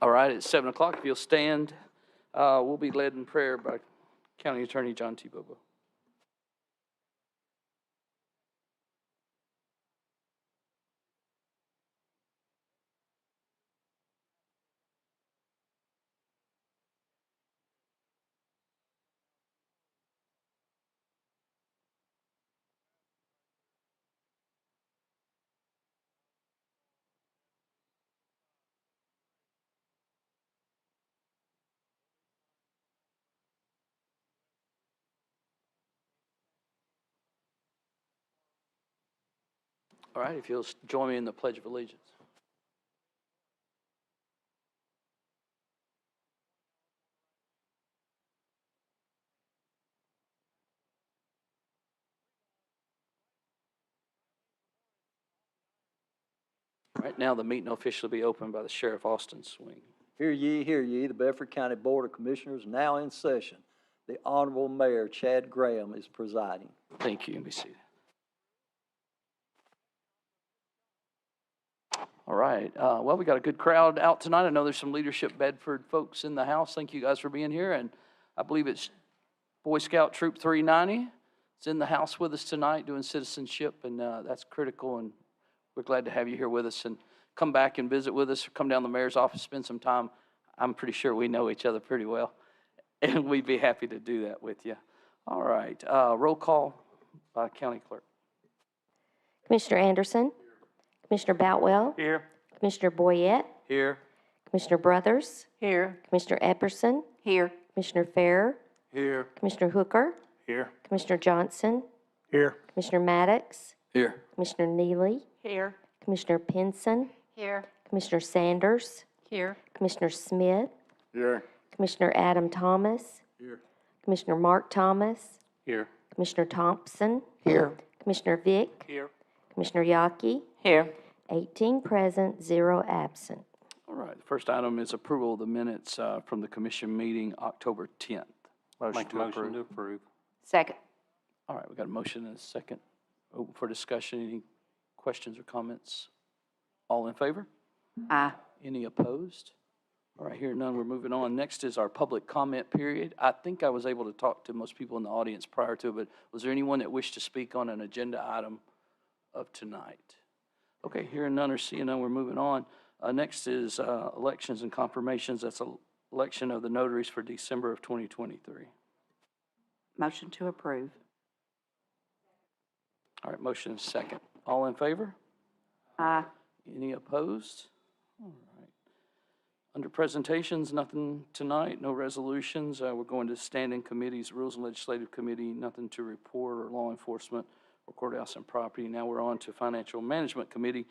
All right, it's 7 o'clock. If you'll stand, we'll be led in prayer by County Attorney John T. Bobo. All right, if you'll join me in the Pledge of Allegiance. Right now, the meeting will officially be opened by the Sheriff Austin Swing. Hear ye, the Bedford County Board of Commissioners now in session. The Honorable Mayor Chad Graham is presiding. Thank you, and be seated. All right, well, we got a good crowd out tonight. I know there's some Leadership Bedford folks in the house. Thank you guys for being here, and I believe it's Boy Scout Troop 390. It's in the house with us tonight doing citizenship, and that's critical, and we're glad to have you here with us, and come back and visit with us, or come down to the mayor's office, spend some time. I'm pretty sure we know each other pretty well, and we'd be happy to do that with you. All right, roll call by County Clerk. Commissioner Anderson. Commissioner Boutwell. Here. Commissioner Boyette. Here. Commissioner Brothers. Here. Commissioner Epperson. Here. Commissioner Fair. Here. Commissioner Hooker. Here. Commissioner Johnson. Here. Commissioner Maddox. Here. Commissioner Neely. Here. Commissioner Pinson. Here. Commissioner Sanders. Here. Commissioner Smith. Here. Commissioner Adam Thomas. Here. Commissioner Mark Thomas. Here. Commissioner Thompson. Here. Commissioner Vick. Here. Commissioner Yockey. Here. 18 present, 0 absent. All right, the first item is approval of the minutes from the commission meeting October 10th. Motion to approve. Second. All right, we got a motion and a second. Open for discussion. Any questions or comments? All in favor? Aye. Any opposed? All right, here none, we're moving on. Next is our public comment period. I think I was able to talk to most people in the audience prior to it, but was there anyone that wished to speak on an agenda item of tonight? Okay, hearing none or seeing none, we're moving on. Next is elections and confirmations. That's election of the notaries for December of 2023. Motion to approve. All right, motion is second. All in favor? Aye. Any opposed? All right. Under presentations, nothing tonight, no resolutions. We're going to standing committees, Rules and Legislative Committee, nothing to report, or Law Enforcement, or Courthouse and Property. Now we're on to Financial Management Committee,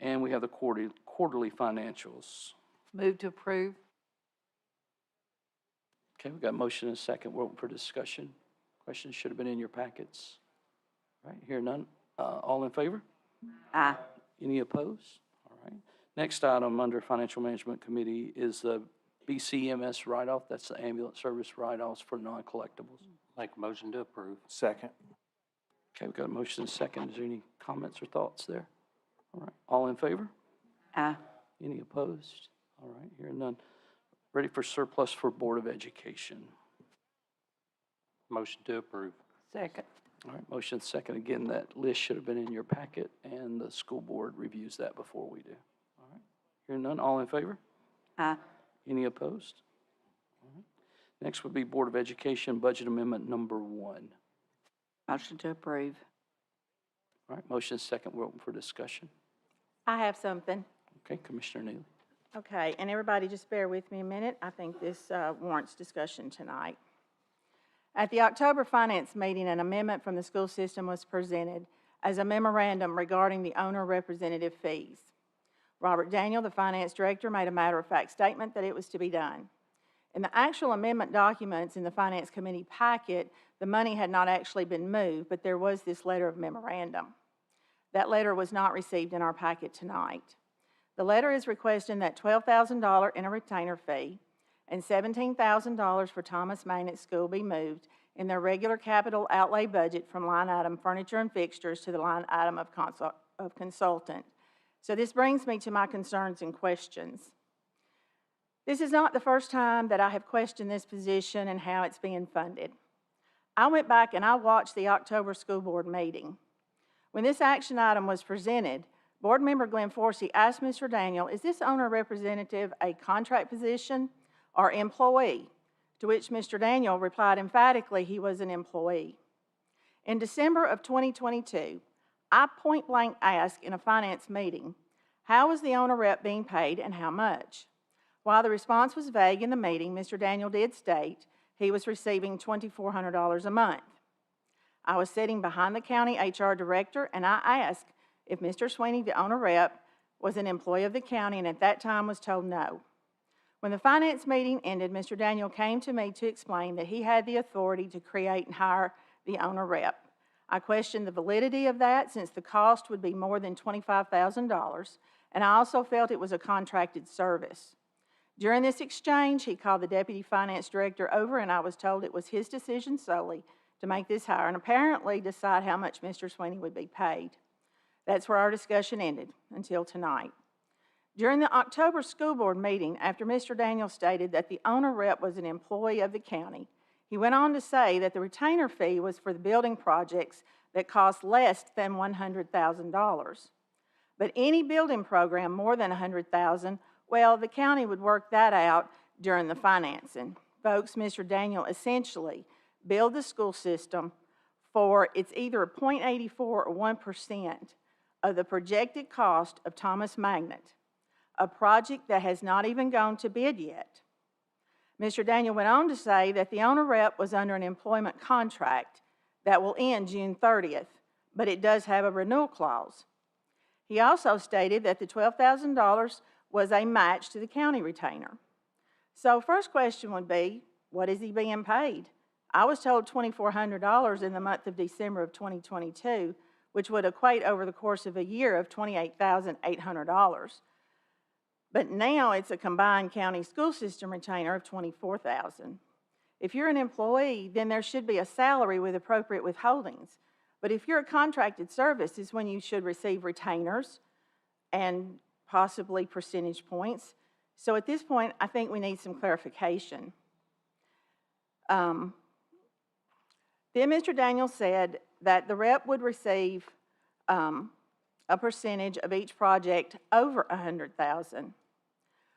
and we have the quarterly financials. Move to approve. Okay, we've got a motion and a second. We're open for discussion. Questions should have been in your packets. All right, here none. All in favor? Aye. Any opposed? All right. Next item under Financial Management Committee is the BCMS write-off. That's the ambulance service write-offs for non-collectibles. Make a motion to approve. Second. Okay, we've got a motion and a second. Is there any comments or thoughts there? All right. All in favor? Aye. Any opposed? All right. Hearing none. Ready for surplus for Board of Education. Motion to approve. Second. All right. Motion second. Again, that list should have been in your packet, and the school board reviews that before we do. All right. Hearing none. All in favor? Aye. Any opposed? All right. Next would be Board of Education Budget Amendment number 1. Motion to approve. All right. Motion second. We're open for discussion. I have something. Okay. Commissioner Neely. Okay, and everybody just bear with me a minute. I think this warrants discussion tonight. At the October Finance meeting, an amendment from the school system was presented as a memorandum regarding the owner representative fees. Robert Daniel, the finance director, made a matter-of-fact statement that it was to be done. In the actual amendment documents in the Finance Committee packet, the money had not actually been moved, but there was this letter of memorandum. That letter was not received in our packet tonight. The letter is requesting that $12,000 in a retainer fee and $17,000 for Thomas Maintenance School be moved in their regular capital outlay budget from line item furniture and fixtures to the line item of consultant. So this brings me to my concerns and questions. This is not the first time that I have questioned this position and how it's being funded. I went back and I watched the October school board meeting. When this action item was presented, Board Member Glenn Forsey asked Mr. Daniel, is this owner representative a contract position or employee? To which Mr. Daniel replied emphatically he was an employee. In December of 2022, I point blank asked in a finance meeting, how was the owner rep being paid and how much? While the response was vague in the meeting, Mr. Daniel did state he was receiving $2,400 a month. I was sitting behind the county HR director and I asked if Mr. Sweeney, the owner rep, was an employee of the county and at that time was told no. When the finance meeting ended, Mr. Daniel came to me to explain that he had the authority to create and hire the owner rep. I questioned the validity of that since the cost would be more than $25,000, and I also felt it was a contracted service. During this exchange, he called the deputy finance director over and I was told it was his decision solely to make this hire and apparently decide how much Mr. Sweeney would be paid. That's where our discussion ended until tonight. During the October school board meeting, after Mr. Daniel stated that the owner rep was an employee of the county, he went on to say that the retainer fee was for the building projects that cost less than $100,000. But any building program more than $100,000, well, the county would work that out during the financing. Folks, Mr. Daniel essentially billed the school system for it's either 0.84 or 1% of the projected cost of Thomas Magnet, a project that has not even gone to bid yet. Mr. Daniel went on to say that the owner rep was under an employment contract that will end June 30th, but it does have a renewal clause. He also stated that the $12,000 was a match to the county retainer. So first question would be, what is he being paid? I was told $2,400 in the month of December of 2022, which would equate over the course of a year of $28,800. But now it's a combined county school system retainer of $24,000. If you're an employee, then there should be a salary with appropriate withholdings. But if you're a contracted service, is when you should receive retainers and possibly percentage points. So at this point, I think we need some clarification. Then Mr. Daniel said that the rep would receive a percentage of each project over $100,000.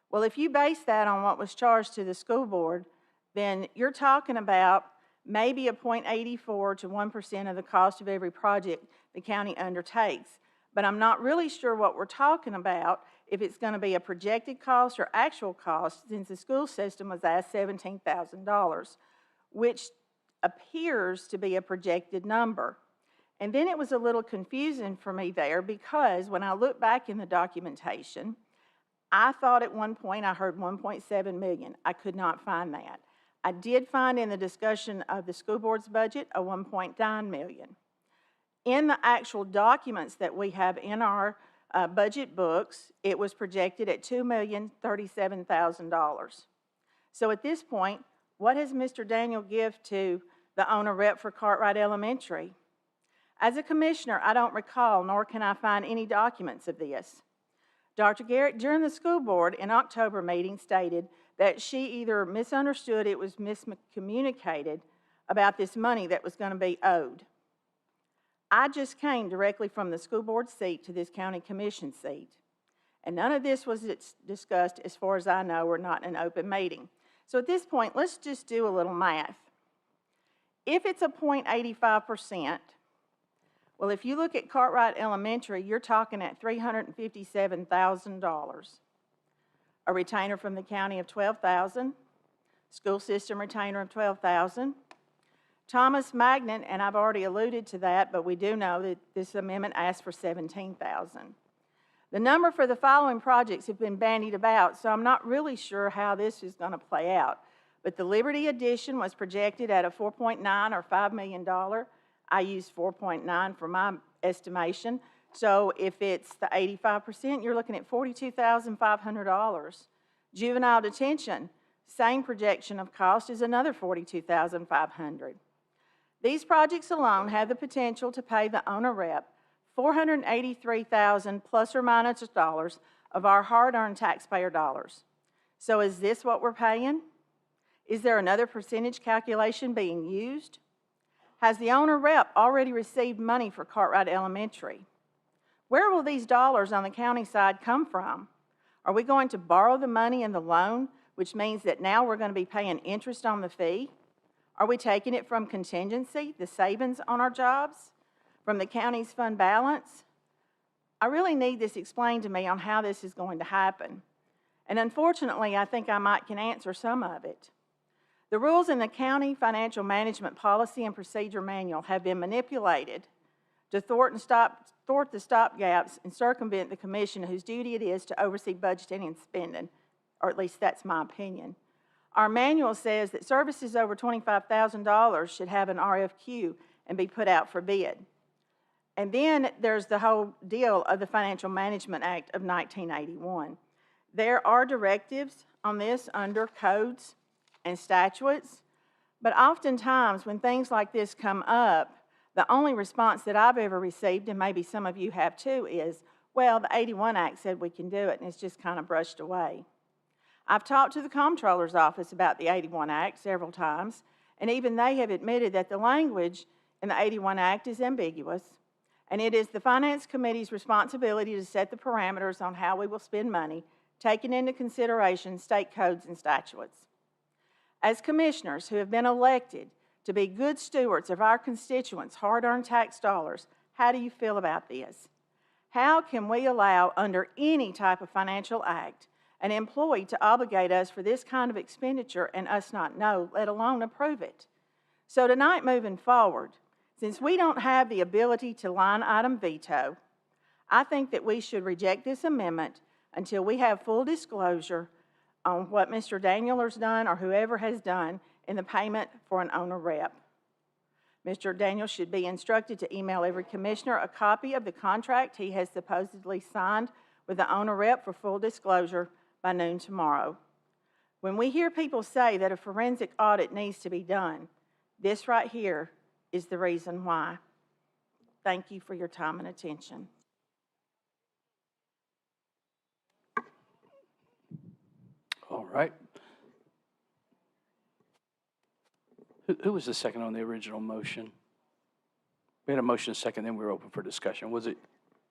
Well, if you base that on what was charged to the school board, then you're talking about maybe a 0.84 to 1% of the cost of every project the county undertakes. But I'm not really sure what we're talking about, if it's going to be a projected cost or actual cost, since the school system was asked $17,000, which appears to be a projected number. And then it was a little confusing for me there because when I look back in the documentation, I thought at one point I heard 1.7 million. I could not find that. I did find in the discussion of the school board's budget a 1.9 million. In the actual documents that we have in our budget books, it was projected at $2,037,000. So at this point, what has Mr. Daniel give to the owner rep for Cartwright Elementary? As a commissioner, I don't recall, nor can I find any documents of this. Dr. Garrett, during the school board in October meeting, stated that she either misunderstood, it was miscommunicated about this money that was going to be owed. I just came directly from the school board seat to this county commission seat, and none of this was discussed, as far as I know, or not in an open meeting. So at this point, let's just do a little math. If it's a 0.85%, well, if you look at Cartwright Elementary, you're talking at $357,000. A retainer from the county of $12,000, school system retainer of $12,000. Thomas Magnet, and I've already alluded to that, but we do know that this amendment asks for $17,000. The number for the following projects have been bandied about, so I'm not really sure how this is going to play out. But the Liberty Addition was projected at a $4.9 or $5 million. I used 4.9 for my estimation. So if it's the 85%, you're looking at $42,500. Juvenile detention, same projection of cost is another $42,500. These projects alone have the potential to pay the owner rep $483,000 plus or minus dollars of our hard-earned taxpayer dollars. So is this what we're paying? Is there another percentage calculation being used? Has the owner rep already received money for Cartwright Elementary? Where will these dollars on the county side come from? Are we going to borrow the money in the loan, which means that now we're going to be paying interest on the fee? Are we taking it from contingency, the savings on our jobs, from the county's fund balance? I really need this explained to me on how this is going to happen. And unfortunately, I think I might can answer some of it. The rules in the County Financial Management Policy and Procedure Manual have been manipulated to thwart the stopgaps and circumvent the commission whose duty it is to oversee budgeting and spending, or at least that's my opinion. Our manual says that services over $25,000 should have an RFQ and be put out for bid. And then there's the whole deal of the Financial Management Act of 1981. There are directives on this under codes and statutes, but oftentimes when things like this come up, the only response that I've ever received, and maybe some of you have too, is, well, the 81 Act said we can do it, and it's just kind of brushed away. I've talked to the Comptroller's Office about the 81 Act several times, and even they have admitted that the language in the 81 Act is ambiguous, and it is the Finance Committee's responsibility to set the parameters on how we will spend money, taking into consideration state codes and statutes. As commissioners who have been elected to be good stewards of our constituents' hard-earned tax dollars, how do you feel about this? How can we allow, under any type of financial act, an employee to obligate us for this kind of expenditure and us not know, let alone approve it? So tonight, moving forward, since we don't have the ability to line item veto, I think that we should reject this amendment until we have full disclosure on what Mr. Daniel has done or whoever has done in the payment for an owner rep. Mr. Daniel should be instructed to email every commissioner a copy of the contract he has supposedly signed with the owner rep for full disclosure by noon tomorrow. When we hear people say that a forensic audit needs to be done, this right here is the reason why. Thank you for your time and attention. All right. Who was the second on the original motion? We had a motion second, then we were open for discussion. Was it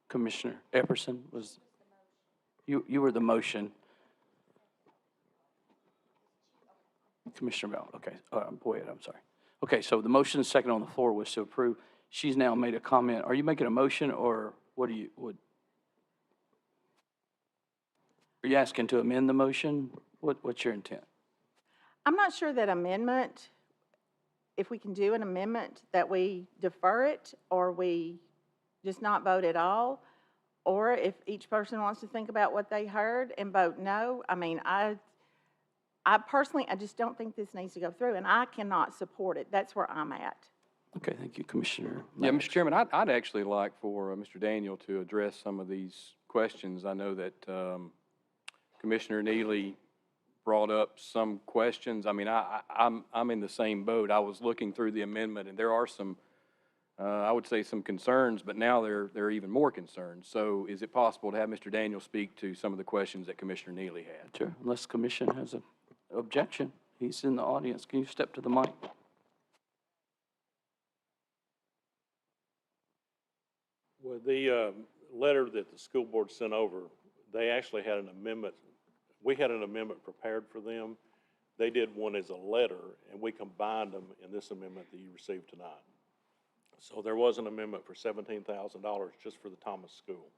Commissioner Epperson? You were the motion. Commissioner Bell, okay. Go ahead, I'm sorry. Okay, so the motion second on the floor was to approve. She's now made a comment. Are you making a motion, or what are you asking to amend the motion? What's your intent? I'm not sure that amendment, if we can do an amendment that we defer it or we just not vote at all, or if each person wants to think about what they heard and vote no. I mean, I personally, I just don't think this needs to go through, and I cannot support it. That's where I'm at. Okay, thank you, Commissioner. Yeah, Maddox. Mr. Chairman, I'd actually like for Mr. Daniel to address some of these questions. I know that Commissioner Neely brought up some questions. I mean, I'm in the same boat. I was looking through the amendment, and there are some, I would say, some concerns, but now there are even more concerns. So is it possible to have Mr. Daniel speak to some of the questions that Commissioner Neely had? Sure, unless the commission has an objection. He's in the audience. Can you step to the mic? Well, the letter that the school board sent over, they actually had an amendment. We had an amendment prepared for them. They did one as a letter, and we combined them in this amendment that you received tonight. So there was an amendment for $17,000 just for the Thomas School.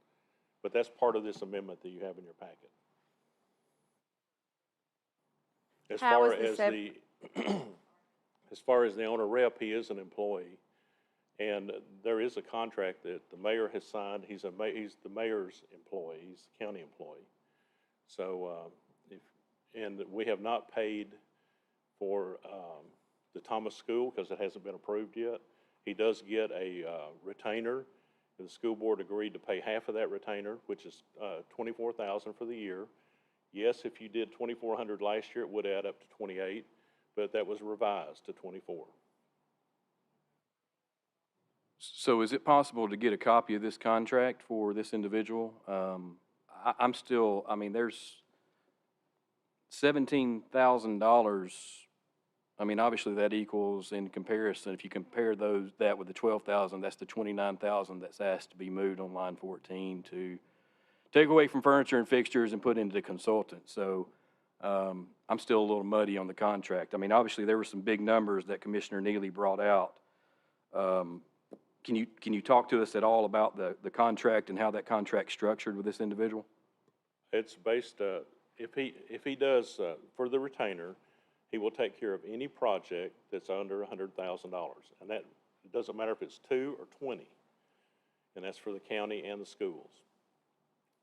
But that's part of this amendment that you have in your packet. As How far is as as far as the owner rep, he is an employee. And there is a contract that the mayor has signed. He's the mayor's employee. He's the county employee. So, and we have not paid for the Thomas School because it hasn't been approved yet. He does get a retainer. The school board agreed to pay half of that retainer, which is $24,000 for the year. Yes, if you did $2,400 last year, it would add up to 28, but that was revised to 24. So is it possible to get a copy of this contract for this individual? I'm still, I mean, $17,000, I mean, obviously that equals in comparison, if you compare that with the 12,000, that's the 29,000 that's asked to be moved on line 14 to take away from furniture and fixtures and put into the consultant. So I'm still a little muddy on the contract. I mean, obviously there were some big numbers that Commissioner Neely brought out. Can you talk to us at all about the contract and how that contract's structured with this individual? It's based, if he does, for the retainer, he will take care of any project that's under $100,000. And that, it doesn't matter if it's 2 or 20. And that's for the county and the schools.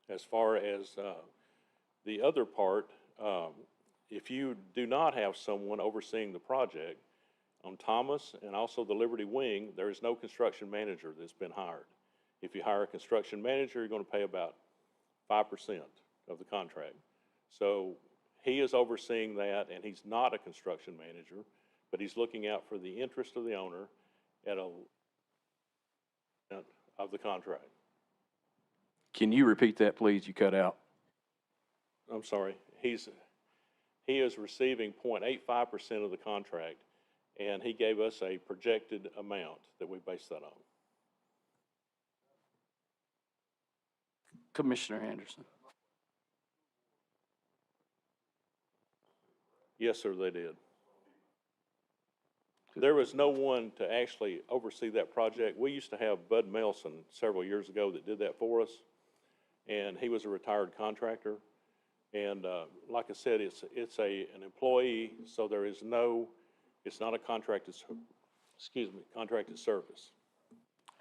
As far as the other part, if you do not have someone overseeing the project, on Thomas and also the Liberty Wing, there is no construction manager that's been hired. If you hire a construction manager, you're going to pay about 5% of the contract. So he is overseeing that, and he's not a construction manager, but he's looking out for the interest of the owner at of the contract. Can you repeat that, please? You cut out. I'm sorry. He is receiving 0.85% of the contract, and he gave us a projected amount that we base that on. Commissioner Anderson. Yes, sir, they did. There was no one to actually oversee that project. We used to have Bud Melson several years ago that did that for us, and he was a retired contractor. And like I said, it's an employee, so there is no, it's not a contracted service.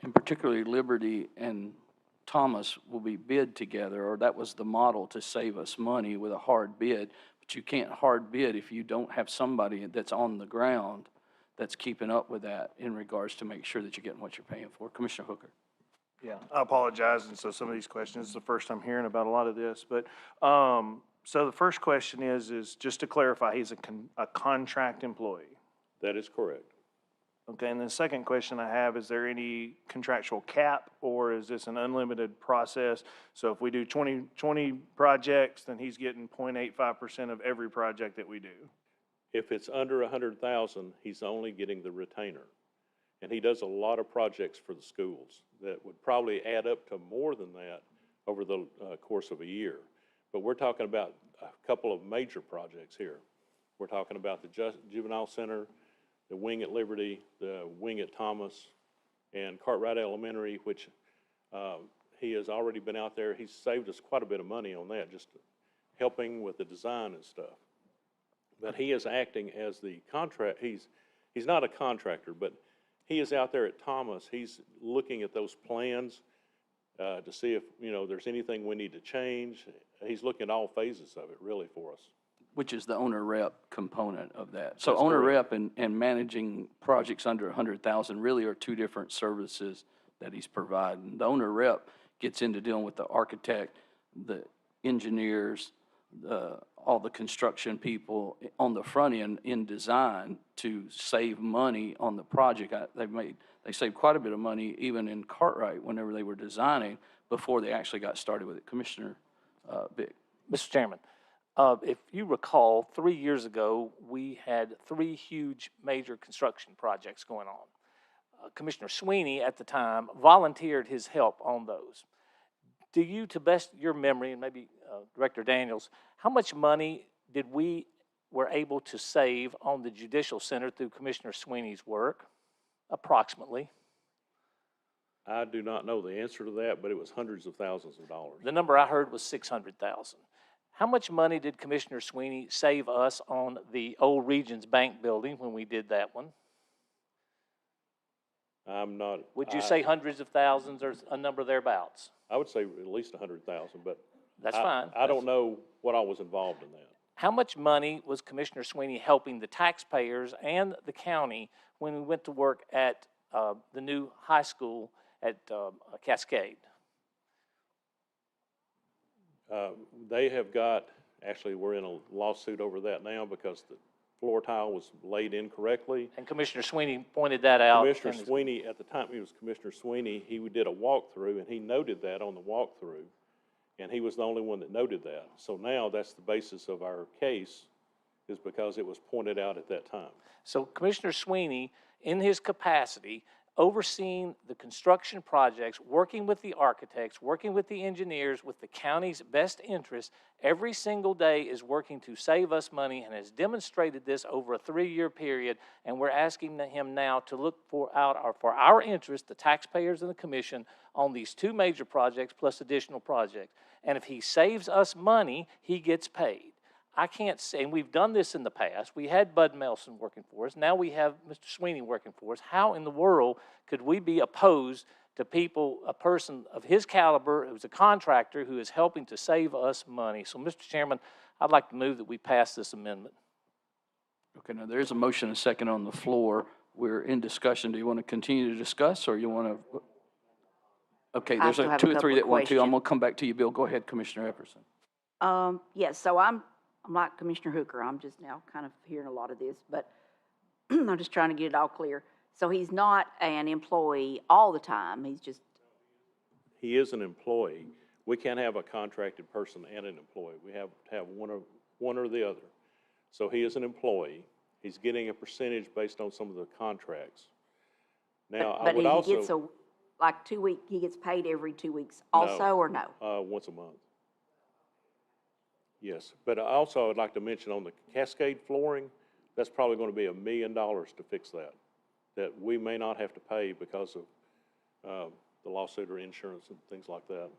And particularly Liberty and Thomas will be bid together, or that was the model to save us money with a hard bid. But you can't hard bid if you don't have somebody that's on the ground that's keeping up with that in regards to make sure that you're getting what you're paying for. Commissioner Hooker. Yeah, I apologize, and so some of these questions, this is the first I'm hearing about a lot of this, but, so the first question is just to clarify, he's a contract employee. That is correct. Okay, and the second question I have, is there any contractual cap, or is this an unlimited process? So if we do 20 projects, then he's getting 0.85% of every project that we do. If it's under 100,000, he's only getting the retainer. And he does a lot of projects for the schools that would probably add up to more than that over the course of a year. But we're talking about a couple of major projects here. We're talking about the Juvenile Center, the wing at Liberty, the wing at Thomas, and Cartwright Elementary, which he has already been out there. He's saved us quite a bit of money on that, just helping with the design and stuff. But he is acting as the contract. He's not a contractor, but he is out there at Thomas. He's looking at those plans to see if, there's anything we need to change. He's looking at all phases of it, really, for us. Which is the owner rep component of that. So That's owner correct. rep and managing projects under 100,000 really are two different services that he's providing. The owner rep gets into dealing with the architect, the engineers, all the construction people on the front end in design to save money on the project. They saved quite a bit of money even in Cartwright whenever they were designing before they actually got started with it. Commissioner Vick. Mr. Chairman, if you recall, 3 years ago, we had 3 huge major construction projects going on. Commissioner Sweeney at the time volunteered his help on those. Do you, to best your memory, and maybe Director Daniels, how much money did we were able to save on the Judicial Center through Commissioner Sweeney's work, approximately? I do not know the answer to that, but it was hundreds of thousands of dollars. The number I heard was $600,000. How much money did Commissioner Sweeney save us on the old Regions Bank building when we did that one? I'm not. Would you say hundreds of thousands or a number thereabouts? I would say at least 100,000, but That's fine. I don't know what all was involved in that. How much money was Commissioner Sweeney helping the taxpayers and the county when we went to work at the new high school at Cascade? They have got, actually, we're in a lawsuit over that now because the floor tile was laid incorrectly. And Commissioner Sweeney pointed that out. Commissioner Sweeney, at the time he was Commissioner Sweeney, he did a walkthrough, and he noted that on the walkthrough. And he was the only one that noted that. So now that's the basis of our case, is because it was pointed out at that time. So Commissioner Sweeney, in his capacity, overseeing the construction projects, working with the architects, working with the engineers, with the county's best interest, every single day is working to save us money and has demonstrated this over a 3-year period. And we're asking him now to look for our interest, the taxpayers and the commission, on these 2 major projects plus additional projects. And if he saves us money, he gets paid. I can't say, and we've done this in the past. We had Bud Melson working for us. Now we have Mr. Sweeney working for us. How in the world could we be opposed to people, a person of his caliber, who's a contractor, who is helping to save us money? So, Mr. Chairman, I'd like to move that we pass this amendment. Okay, now there's a motion and a second on the floor. We're in discussion. Do you want to continue to discuss, or you want to? Okay, I there's still have 2 a or 3 couple that of want to. I'm questions. going to come back to you, Bill. Go ahead, Commissioner Epperson. Yes, so I'm like Commissioner Hooker. I'm just now kind of hearing a lot of this, but I'm just trying to get it all clear. So he's not an employee all the time. He's just, He is an employee. We can't have a contracted person and an employee. We have to have one or the other. So he is an employee. He's getting a percentage based on some of the contracts. Now, I but would he also. gets like 2 week, he gets paid every 2 weeks also, or no? Once a month. Yes, but I would like to mention on the Cascade flooring, that's probably going to be $1 million to fix that we may not have to pay because of the lawsuit or insurance and things like that.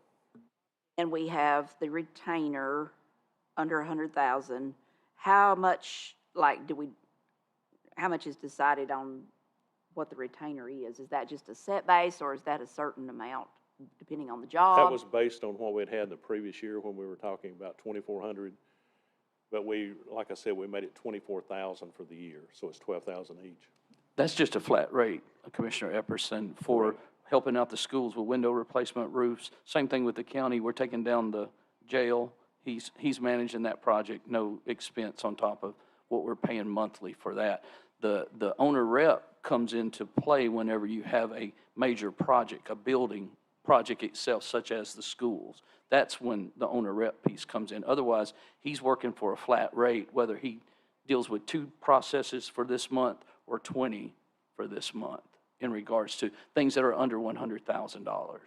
And we have the retainer under 100,000. How much, like, how much is decided on what the retainer is? Is that just a set base, or is that a certain amount depending on the job? That was based on what we'd had in the previous year when we were talking about 2,400. But like I said, we made it 24,000 for the year, so it's 12,000 each. That's just a flat rate, Commissioner Epperson, for helping out the schools with window replacement roofs. Same thing with the county. We're taking down the jail. He's managing that project, no expense on top of what we're paying monthly for that. The owner rep comes into play whenever you have a major project, a building project itself, such as the schools. That's when the owner rep piece comes in. Otherwise, he's working for a flat rate, whether he deals with 2 processes for this month or 20 for this month in regards to things that are under $100,000.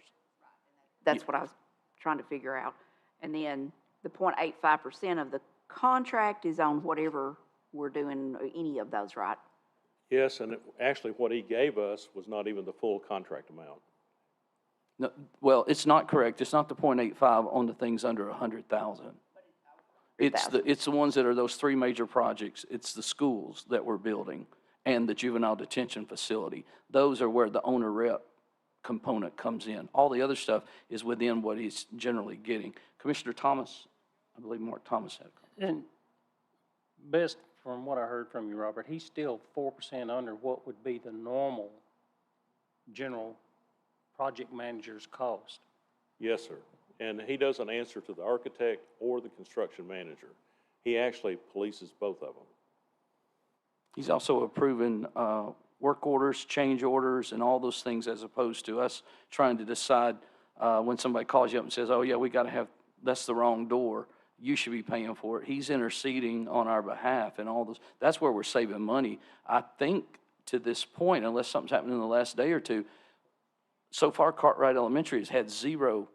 That's what I was trying to figure out. And then the 0.85% of the contract is on whatever we're doing, any of those, right? Yes, and actually what he gave us was not even the full contract amount. No, well, it's not correct. It's not the 0.85 on the things under 100,000. It's the ones that are those 3 major projects. It's the schools that we're building and the juvenile detention facility. Those are where the owner rep component comes in. All the other stuff is within what he's generally getting. Commissioner Thomas, I believe Mark Thomas had a comment. And best from what I heard from you, Robert, he's still 4% under what would be the normal general project manager's cost. Yes, sir. And he doesn't answer to the architect or the construction manager. He actually polices both of them. He's also approving work orders, change orders, and all those things, as opposed to us trying to decide when somebody calls you up and says, oh, yeah, we got to have, that's the wrong door. You should be paying for it. He's interceding on our behalf and all those. That's where we're saving money. I think to this point, unless something's happened in the last day or two, so far Cartwright Elementary has had 0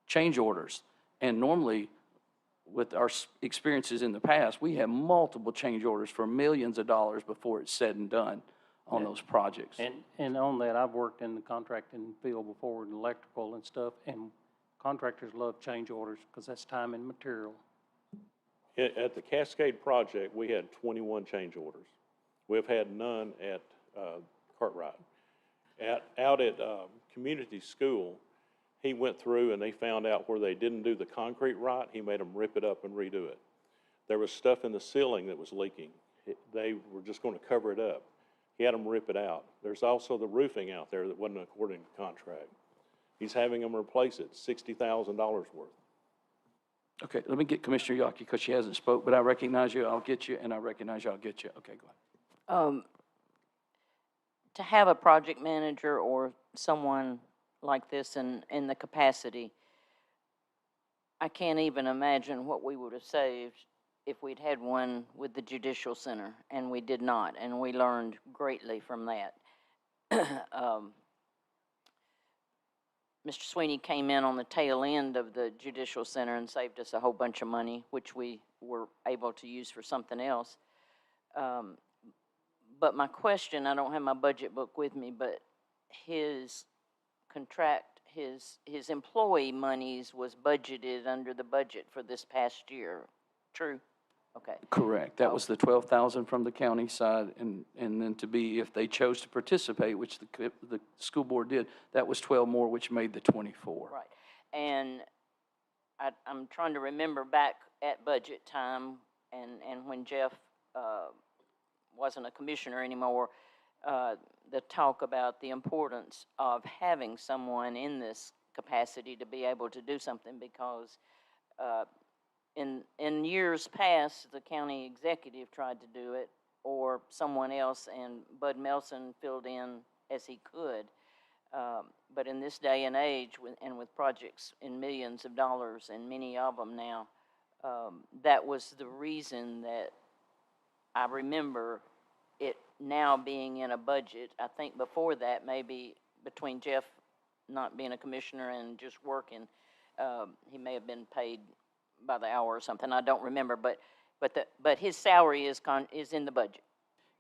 change orders. And normally, with our experiences in the past, we have multiple change orders for millions of dollars before it's said and done on those projects. And on that, I've worked in the contracting field before in electrical and stuff, and contractors love change orders because that's time and material. At the Cascade project, we had 21 change orders. We've had none at Cartwright. Out at community school, he went through and they found out where they didn't do the concrete right. He made them rip it up and redo it. There was stuff in the ceiling that was leaking. They were just going to cover it up. He had them rip it out. There's also the roofing out there that wasn't according to contract. He's having them replace it, $60,000 worth. Okay, let me get Commissioner Yaki because she hasn't spoke, but I recognize you, I'll get you, and I recognize you, I'll get you. Okay, go ahead. To have a project manager or someone like this in the capacity, I can't even imagine what we would have saved if we'd had one with the Judicial Center, and we did not, and we learned greatly from that. Mr. Sweeney came in on the tail end of the Judicial Center and saved us a whole bunch of money, which we were able to use for something else. But my question, I don't have my budget book with me, but his contract, his employee monies was budgeted under the budget for this past year. True? Okay. Correct. That was the 12,000 from the county side, and then to be, if they chose to participate, which the school board did, that was 12 more, which made the 24. Right. And I'm trying to remember back at budget time and when Jeff wasn't a commissioner anymore, the talk about the importance of having someone in this capacity to be able to do something, because in years past, the county executive tried to do it, or someone else, and Bud Melson filled in as he could. But in this day and age, with projects in millions of dollars, and many of them now, that was the reason that I remember it now being in a budget. I think before that, maybe between Jeff not being a commissioner and just working, he may have been paid by the hour or something. I don't remember, but his salary is in the budget.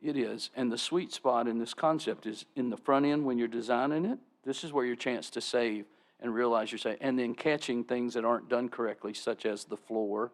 It is, and the sweet spot in this concept is in the front end when you're designing it. This is where your chance to save and realize you're saving, and then catching things that aren't done correctly, such as the floor,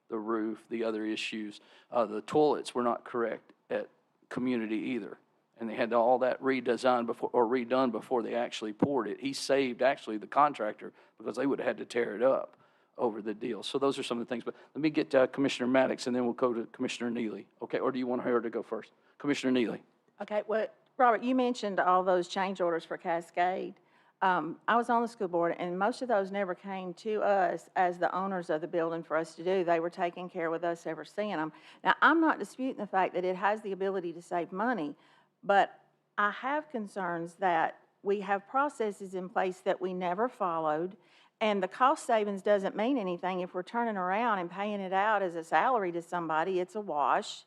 the roof, the other issues. The toilets were not correct at community either, and they had all that redone before they actually poured it. He saved actually the contractor, because they would have had to tear it up over the deal. So those are some of the things. But let me get Commissioner Maddox, and then we'll go to Commissioner Neely. Okay, or do you want her to go first? Commissioner Neely. Okay, well, Robert, you mentioned all those change orders for Cascade. I was on the school board, and most of those never came to us as the owners of the building for us to do. They were taking care with us ever seeing them. Now, I'm not disputing the fact that it has the ability to save money, but I have concerns that we have processes in place that we never followed, and the cost savings doesn't mean anything if we're turning around and paying it out as a salary to somebody. It's a wash.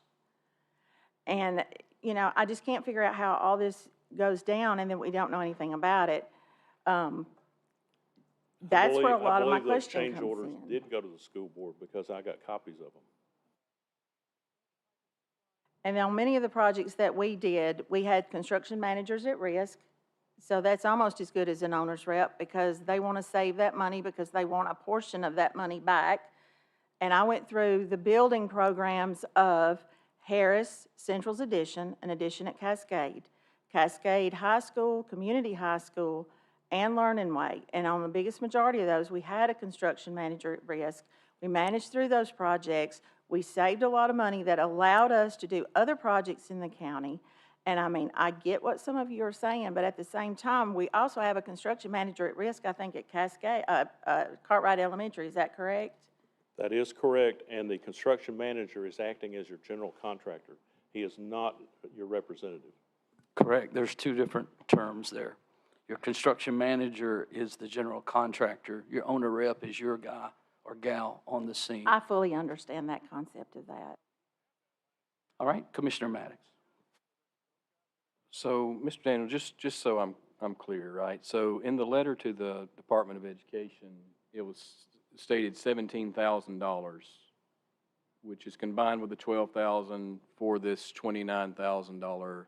And, you know, I just can't figure out how all this goes down and then we don't know anything about it. That's where a lot of my question comes in. I believe those change orders did go to the school board, because I got copies of them. And on many of the projects that we did, we had construction managers at risk. So that's almost as good as an owner's rep, because they want to save that money because they want a portion of that money back. And I went through the building programs of Harris Central's addition, an addition at Cascade, Cascade High School, Community High School, and Learning Way. And on the biggest majority of those, we had a construction manager at risk. We managed through those projects. We saved a lot of money that allowed us to do other projects in the county. And I mean, I get what some of you are saying, but at the same time, we also have a construction manager at risk, I think, at Cascade, Cartwright Elementary. Is that correct? That is correct, and the construction manager is acting as your general contractor. He is not your representative. Correct. There's two different terms there. Your construction manager is the general contractor. Your owner rep is your guy or gal on the scene. I fully understand that concept of that. All right, Commissioner Maddox. So, Mr. Daniel, just so I'm clear, right? So in the letter to the Department of Education, it was stated $17,000, which is combined with the $12,000 for this $29,000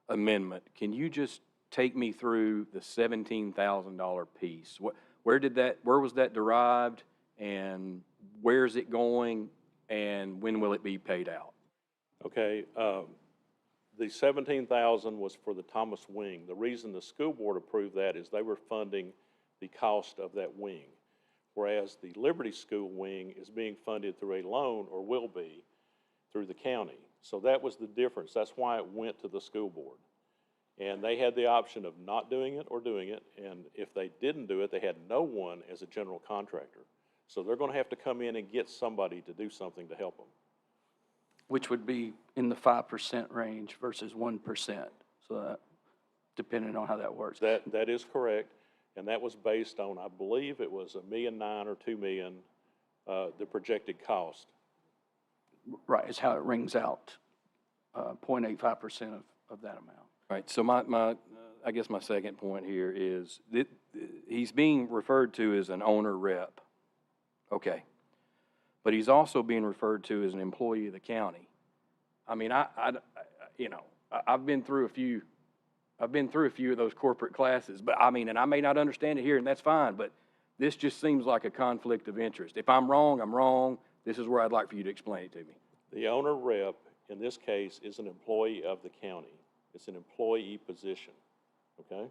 amendment. Can you just take me through the $17,000 piece? Where was that derived, and where is it going, and when will it be paid out? Okay, the $17,000 was for the Thomas wing. The reason the school board approved that is they were funding the cost of that wing, whereas the Liberty School wing is being funded through a loan, or will be, through the county. So that was the difference. That's why it went to the school board. And they had the option of not doing it or doing it, and if they didn't do it, they had no one as a general contractor. So they're going to have to come in and get somebody to do something to help them. Which would be in the 5% range versus 1%. So that, depending on how that works. That is correct. And that was based on, I believe it was $1.9 million or $2 million, the projected cost. Right, is how it rings out, 0.85% of that amount. Right, so I guess my second point here is that he's being referred to as an owner rep. Okay. But he's also being referred to as an employee of the county. I mean, I've been through a few of those corporate classes, but I mean, and I may not understand it here, and that's fine, but this just seems like a conflict of interest. If I'm wrong, I'm wrong. This is where I'd like for you to explain it to me. The owner rep, in this case, is an employee of the county. It's an employee position, okay?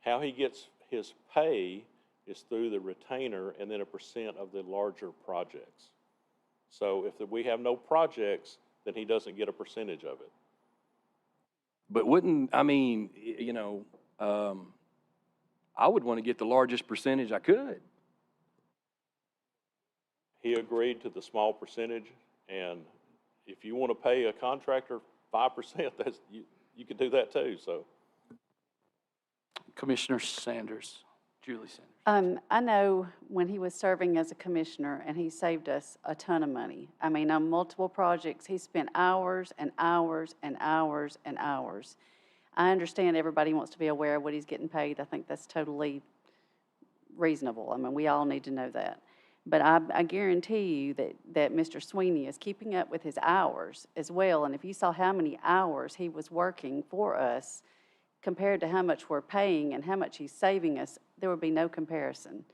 How he gets his pay is through the retainer and then a percent of the larger projects. So if we have no projects, then he doesn't get a percentage of it. But I would want to get the largest percentage I could. He agreed to the small percentage, and if you want to pay a contractor 5%, you can do that too, so. Commissioner Sanders, Julie Sanders. I know when he was serving as a commissioner, and he saved us a ton of money. I mean, on multiple projects, he spent hours and hours and hours and hours. I understand everybody wants to be aware of what he's getting paid. I think that's totally reasonable. I mean, we all need to know that. But I guarantee you that Mr. Sweeney is keeping up with his hours as well. And if you saw how many hours he was working for us compared to how much we're paying and how much he's saving us, there would be no comparison.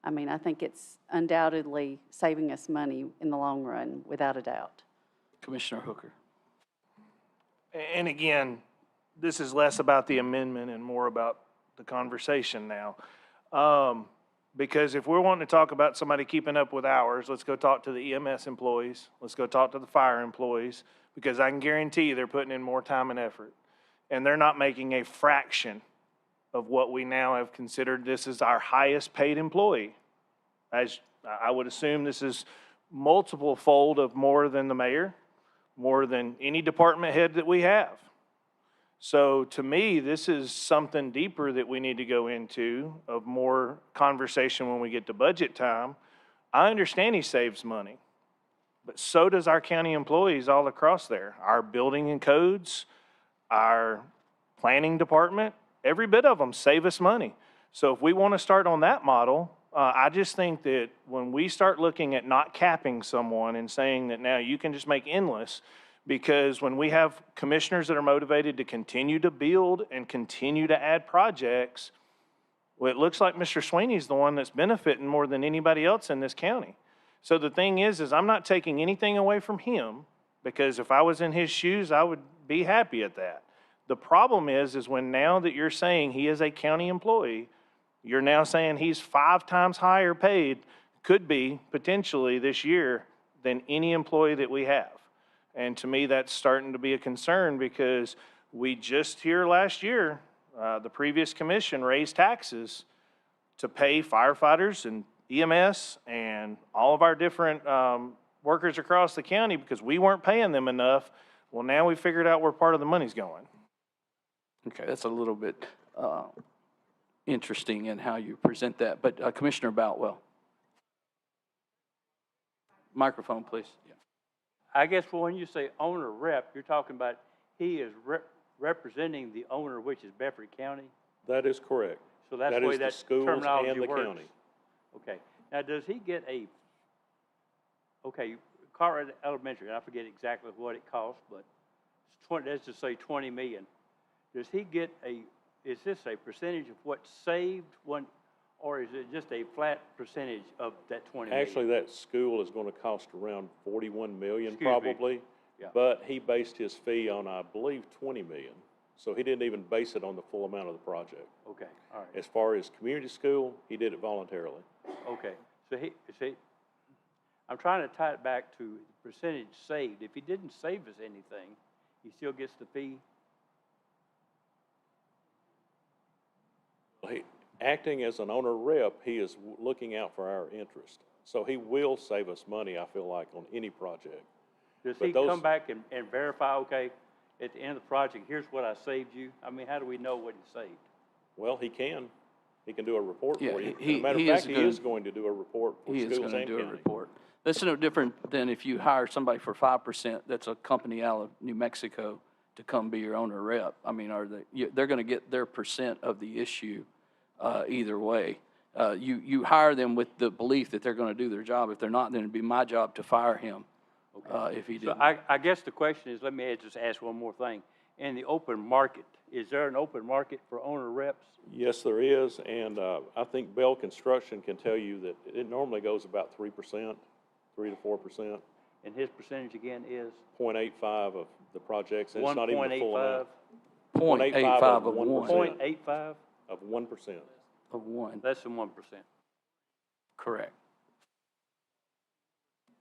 I mean, I think it's undoubtedly saving us money in the long run, without a doubt. Commissioner Hooker. And again, this is less about the amendment and more about the conversation now. Because if we're wanting to talk about somebody keeping up with hours, let's go talk to the EMS employees. Let's go talk to the fire employees, because I can guarantee you they're putting in more time and effort. And they're not making a fraction of what we now have considered this is our highest paid employee. As I would assume this is multiple fold of more than the mayor, more than any department head that we have. So to me, this is something deeper that we need to go into, of more conversation when we get to budget time. I understand he saves money, but so does our county employees all across there. Our building and codes, our planning department, every bit of them save us money. So if we want to start on that model, I just think that when we start looking at not capping someone and saying that now you can just make endless, because when we have commissioners that are motivated to continue to build and continue to add projects, well, it looks like Mr. Sweeney's the one that's benefiting more than anybody else in this county. So the thing is I'm not taking anything away from him, because if I was in his shoes, I would be happy at that. The problem is when now that you're saying he is a county employee, you're now saying he's 5 times higher paid, could be potentially this year, than any employee that we have. And to me, that's starting to be a concern, because we just here last year, the previous commission raised taxes to pay firefighters and EMS and all of our different workers across the county, because we weren't paying them enough. Well, now we figured out where part of the money's going. Okay, that's a little bit interesting in how you present that. But Commissioner Boutwell. Microphone, please. Yeah. I guess when you say owner rep, you're talking about he is representing the owner, which is Bedford County? That is correct. So that's That the way is the that schools terminology and the works. county. Okay. Now, does he get Colorado Elementary, I forget exactly what it costs, but let's just say 20 million. Does he get is this a percentage of what's saved, or is it just a flat percentage of that 20 million? Actually, that school is going to cost around 41 million Excuse me. probably. Yeah. But he based his fee on, I believe, 20 million. So he didn't even base it on the full amount of the project. Okay, all right. As far as community school, he did it voluntarily. Okay, so I'm trying to tie it back to the percentage saved. If he didn't save us anything, he still gets the fee? Acting as an owner rep, he is looking out for our interest. So he will save us money, I feel like, on any project. Does But he those- come back and verify, okay, at the end of the project, here's what I saved you? I mean, how do we know what he saved? Well, he can. He can do a report for Yeah, you. he- As a matter of he is fact, he gonna- is going to do a report for He is schools going and to do a county. report. That's no different than if you hire somebody for 5%, that's a company out of New Mexico to come be your owner rep. I mean, they're going to get their percent of the issue either way. You hire them with the belief that they're going to do their job. If they're not, then it'd be my job to fire him if he So didn't. I guess the question is, let me just ask one more thing. In the open market, is there an open market for owner reps? Yes, there is, and I think Bell Construction can tell you that it normally goes about 3%, 3 to 4%, And his percentage again is 0.85 of the projects, and it's not even the full 1.85? amount. 0.85 of 1%. 0.85? Of 1%. Of one, Less than 1%. correct.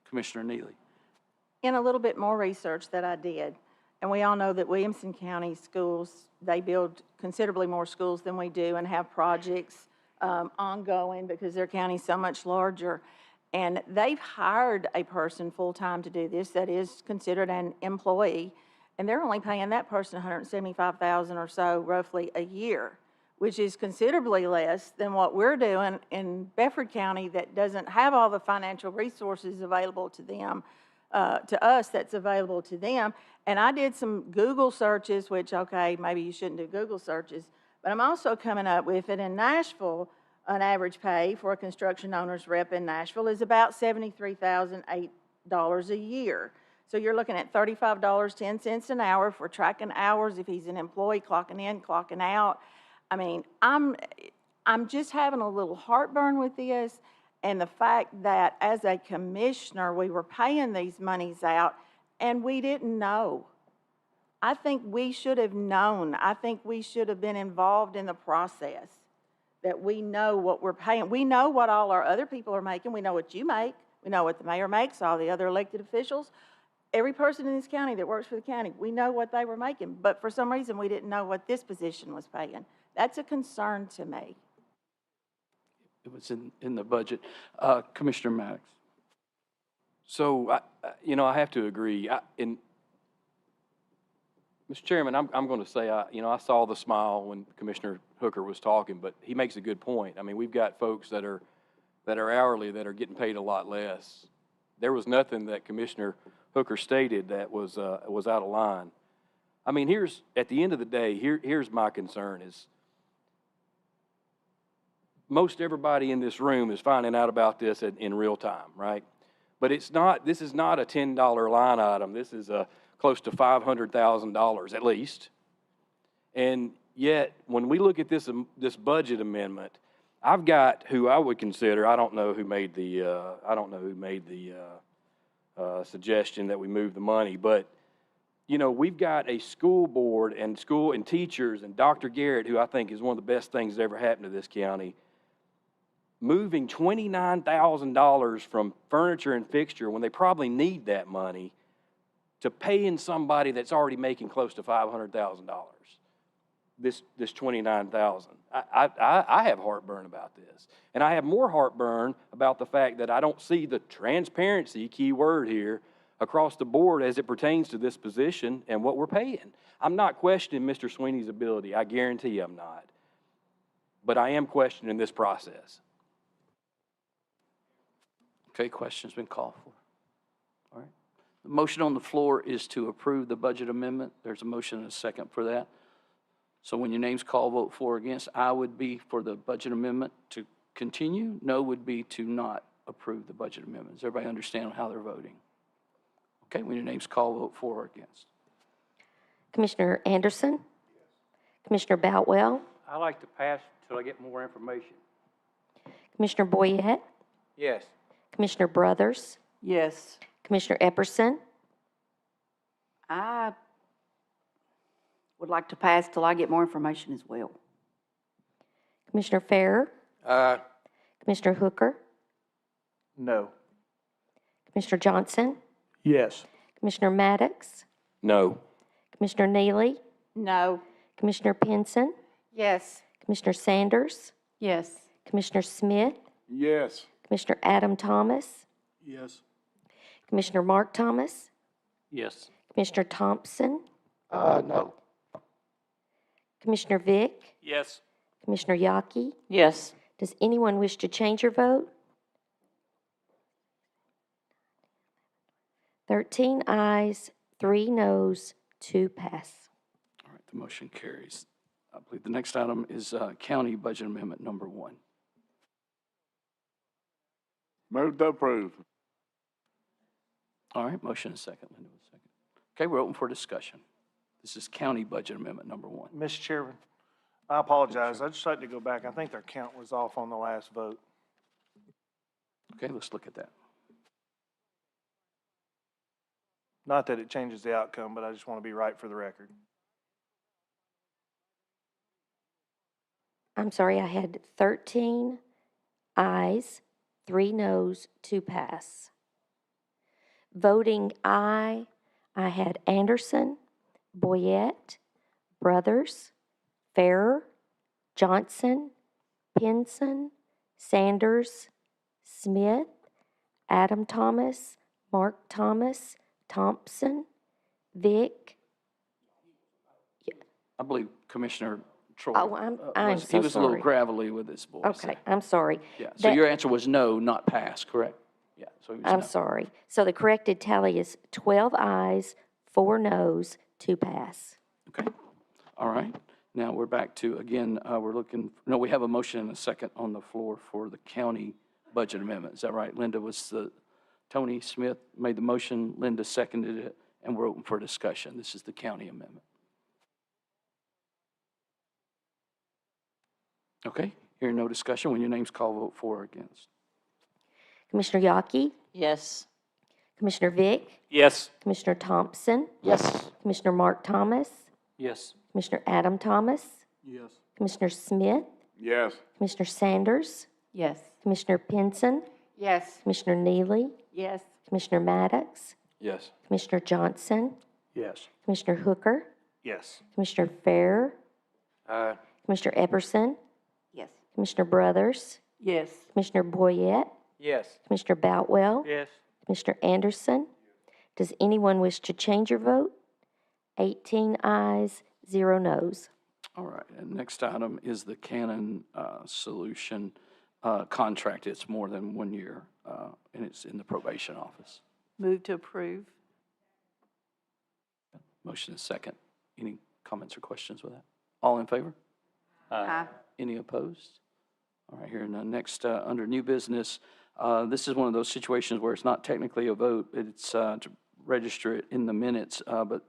Commissioner Neely. In a little bit more research that I did, and we all know that Williamson County schools, they build considerably more schools than we do and have projects ongoing because their county's so much larger. And they've hired a person full-time to do this that is considered an employee, and they're only paying that person $175,000 or so roughly a year, which is considerably less than what we're doing in Bedford County that doesn't have all the financial resources available to them, to us that's available to them. And I did some Google searches, which, okay, maybe you shouldn't do Google searches, but I'm also coming up with it in Nashville. An average pay for a construction owner's rep in Nashville is about $73,008 a year. So you're looking at $35.10 an hour for tracking hours if he's an employee, clocking in, clocking out. I mean, I'm just having a little heartburn with this, and the fact that as a commissioner, we were paying these monies out, and we didn't know. I think we should have known. I think we should have been involved in the process, that we know what we're paying. We know what all our other people are making. We know what you make. We know what the mayor makes, all the other elected officials. Every person in this county that works for the county, we know what they were making. But for some reason, we didn't know what this position was paying. That's a concern to me. It was in the budget. Commissioner Maddox. So, I have to agree. Mr. Chairman, I'm going to say, I saw the smile when Commissioner Hooker was talking, but he makes a good point. I mean, we've got folks that are hourly that are getting paid a lot less. There was nothing that Commissioner Hooker stated that was out of line. I mean, at the end of the day, here's my concern is most everybody in this room is finding out about this in real time, right? But this is not a $10 line item. This is close to $500,000 at least. And yet, when we look at this budget amendment, I've got who I would consider, I don't know who made the suggestion that we move the money, but we've got a school board and teachers and Dr. Garrett, who I think is one of the best things that ever happened to this county, moving $29,000 from furniture and fixture when they probably need that money to paying somebody that's already making close to $500,000. This $29,000. I have heartburn about this, and I have more heartburn about the fact that I don't see the transparency, key word here, across the board as it pertains to this position and what we're paying. I'm not questioning Mr. Sweeney's ability. I guarantee I'm not, but I am questioning this process. Okay, question's been called for. All right. The motion on the floor is to approve the budget amendment. There's a motion and a second for that. So when your name's called, vote for or against. I would be for the budget amendment to continue. No would be to not approve the budget amendment. Does everybody understand how they're voting? Okay, when your name's called, vote for or against. Commissioner Anderson? Commissioner Boutwell? I like to pass until I get more information. Commissioner Boyette? Yes. Commissioner Brothers? Yes. Commissioner Epperson? I would like to pass till I get more information as well. Commissioner Farrer? Aye. Commissioner Hooker? No. Commissioner Johnson? Yes. Commissioner Maddox? No. Commissioner Neely? No. Commissioner Pinson? Yes. Commissioner Sanders? Yes. Commissioner Smith? Yes. Commissioner Adam Thomas? Yes. Commissioner Mark Thomas? Yes. Commissioner Thompson? No. Commissioner Vick? Yes. Commissioner Yaki? Yes. Does anyone wish to change your vote? 13 ayes, 3 noes, 2 pass. All right, the motion carries. I believe the next item is County Budget Amendment number 1. Move to approve. All right, motion and second. Linda with second. Okay, we're open for discussion. This is County Budget Amendment number 1. Mr. Chairman, I apologize. I'd just like to go back. I think their count was off on the last vote. Okay, let's look at that. Not that it changes the outcome, but I just want to be right for the record. I'm sorry, I had 13 ayes, 3 noes, 2 pass. Voting aye, I had Anderson, Boyette, Brothers, Farrer, Johnson, Pinson, Sanders, Smith, Adam Thomas, Mark Thomas, Thompson, Vick. I believe Commissioner Troy. Oh, I'm He so was a little sorry. gravelly with his voice. Okay, I'm sorry. Yeah, so That- your answer was no, not pass, correct? Yeah, so he was I'm no. sorry. So the corrected tally is 12 ayes, 4 noes, 2 pass. Okay, all right. Now we're back to, again, we have a motion and a second on the floor for the county budget amendment. Is that right? Tony Smith made the motion, Linda seconded it, and we're open for discussion. This is the county amendment. Okay, hearing no discussion, when your name's called, vote for or against. Commissioner Yaki, Yes. Commissioner Vick, Yes. Commissioner Thompson, Yes. Commissioner Mark Thomas, Yes. Commissioner Adam Thomas, Yes. Commissioner Smith, Yes. Commissioner Sanders, Yes. Commissioner Pinson, Yes. Commissioner Neely, Yes. Commissioner Maddox, Yes. Commissioner Johnson, Yes. Commissioner Hooker, Yes. Commissioner Farrer, Aye. Commissioner Epperson, Yes. Commissioner Brothers, Yes. Commissioner Boyette, Yes. Commissioner Boutwell, Yes. Commissioner Anderson. Does anyone wish to change your vote? 18 ayes, 0 noes. All right, and next item is the Canon Solution contract. It's more than 1 year, and it's in the probation office. Move to approve. Motion is second. Any comments or questions with that? All in favor? Aye. Any opposed? All right, here in the next, under new business, this is one of those situations where it's not technically a vote. It's to register it in the minutes, but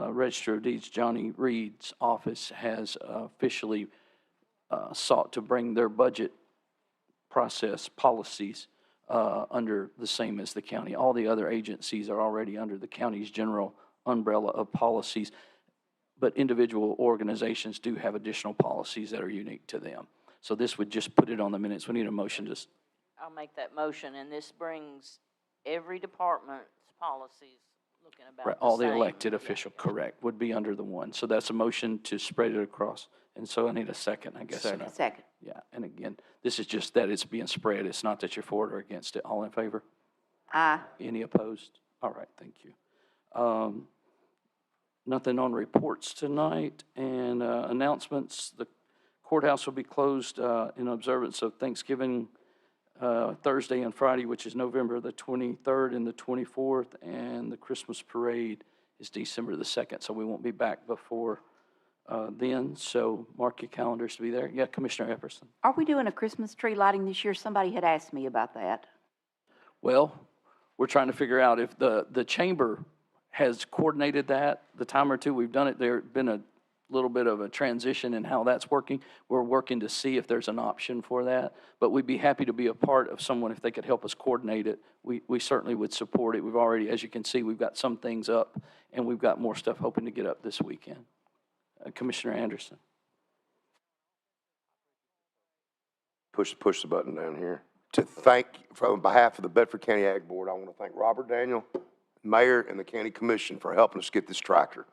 Register of Deeds Johnny Reed's office has officially sought to bring their budget process policies under the same as the county. All the other agencies are already under the county's general umbrella of policies, but individual organizations do have additional policies that are unique to them. So this would just put it on the minutes. We need a motion to, I'll make that motion, and this brings every department's policies looking about the same. all the elected Yeah. official, correct, would be under the one. So that's a motion to spread it across. And so I need a second, I guess. Second. Second. Yeah, and again, this is just that it's being spread. It's not that you're for it or against it. All in favor? Aye. Any opposed? All right, thank you. Nothing on reports tonight, and announcements. The courthouse will be closed in observance of Thanksgiving Thursday and Friday, which is November the 23rd and the 24th, and the Christmas parade is December the 2nd, so we won't be back before then. So mark your calendars to be there. Yeah, Commissioner Epperson. Are we doing a Christmas tree lighting this year? Somebody had asked me about that. Well, we're trying to figure out if the chamber has coordinated that. The time or two we've done it, there's been a little bit of a transition in how that's working. We're working to see if there's an option for that, but we'd be happy to be a part of someone if they could help us coordinate it. We certainly would support it. We've already, as you can see, we've got some things up, and we've got more stuff hoping to get up this weekend. Commissioner Anderson. Push the button down here. To thank, from behalf of the Bedford County Ag Board, I want to thank Robert Daniel, Mayor, and the County Commission for helping us get this tractor.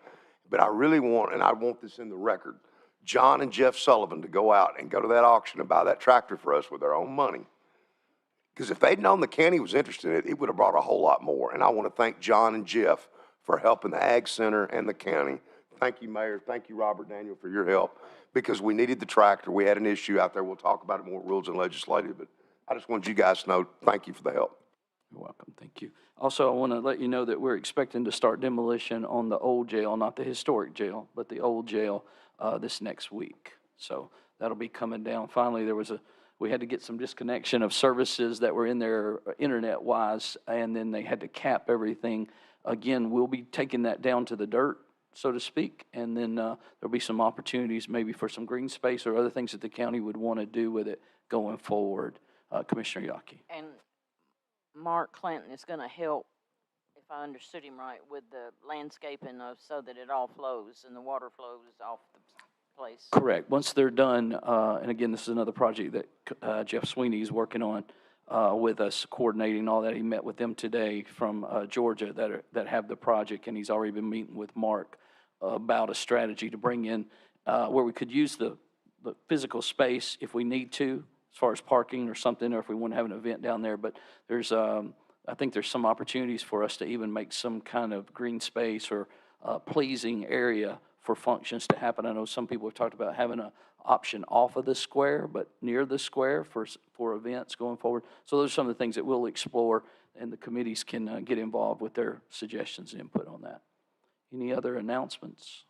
But I really want, and I want this in the record, John and Jeff Sullivan to go out and go to that auction and buy that tractor for us with their own money. Because if they'd known the county was interested in it, it would have brought a whole lot more. And I want to thank John and Jeff for helping the Ag Center and the county. thank you, Mayor, thank you, Robert Daniel, for your help, because we needed the tractor. We had an issue out there. We'll talk about it more, rules and legislative, but I just wanted you guys to know, thank you for the help. You're welcome, thank you. Also, I want to let you know that we're expecting to start demolition on the old jail, not the historic jail, but the old jail, this next week. So that'll be coming down. Finally, we had to get some disconnection of services that were in there internet-wise, and then they had to cap everything. Again, we'll be taking that down to the dirt, so to speak, and then there'll be some opportunities maybe for some green space or other things that the county would want to do with it going forward. Commissioner Yockey. And Mark Clinton is gonna help, if I understood him right, with the landscaping of, so that it all flows and the water flows off the place. Correct. Once they're done, and again, this is another project that Jeff Sweeney is working on with us, coordinating all that. He met with them today from Georgia that have the project, and he's already been meeting with Mark about a strategy to bring in where we could use the physical space if we need to, as far as parking or something, or if we want to have an event down there. But there's, I think there's some opportunities for us to even make some kind of green space or pleasing area for functions to happen. I know some people have talked about having an option off of the square, but near the square for events going forward. So those are some of the things that we'll explore, and the committees can get involved with their suggestions and input on that. Any other announcements?